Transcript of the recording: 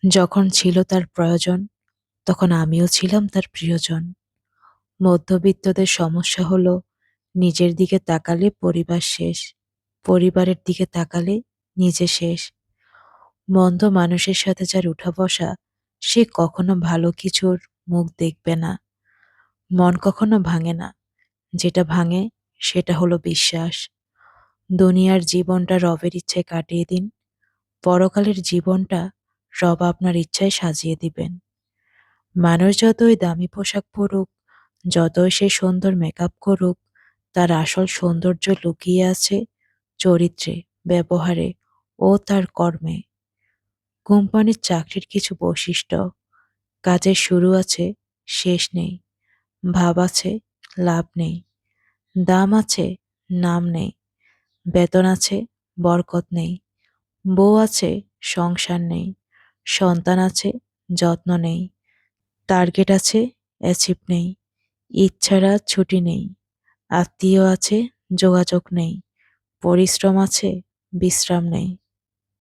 যখন ছিল তার প্রয়োজন, তখন আমিও ছিলাম তার প্রিয়জন। মধ্যবিত্তদের সমস্যা হলো নিজের দিকে তাকালে পরিবার শেষ, পরিবারের দিকে তাকালে নিজে শেষ। মন্দ মানুষের সাথে যার উঠা বসা, সে কখনো ভালো কিছুর মুখ দেখবে না। মন কখনো ভাঙে না, যেটা ভাঙে সেটা হলো বিশ্বাস। দুনিয়ার জীবনটা রবের ইচ্ছায় কাটিয়ে দিন, পরকালের জীবনটা রব আপনার ইচ্ছায় সাজিয়ে দিবেন। মানুষ যতই দামি পোশাক পরুক, যতই সে সুন্দর মেকআপ করুক, তার আসল সৌন্দর্য লুকিয়ে আছে চরিত্রে, ব্যবহারে ও তার কর্মে। কোম্পানির চাকরির কিছু বৈশিষ্ট্য: কাজের শুরু আছে, শেষ নেই। ভাব আছে, লাভ নেই। দাম আছে, নাম নেই। বেতন আছে, বরকত নেই। বউ আছে, সংসার নেই। সন্তান আছে, যত্ন নেই। টার্গেট আছে, অ্যাচিভ নেই। ঈদ ছাড়া ছুটি নেই। আত্মীয় আছে, যোগাযোগ নেই। পরিশ্রম আছে, বিশ্রাম নেই।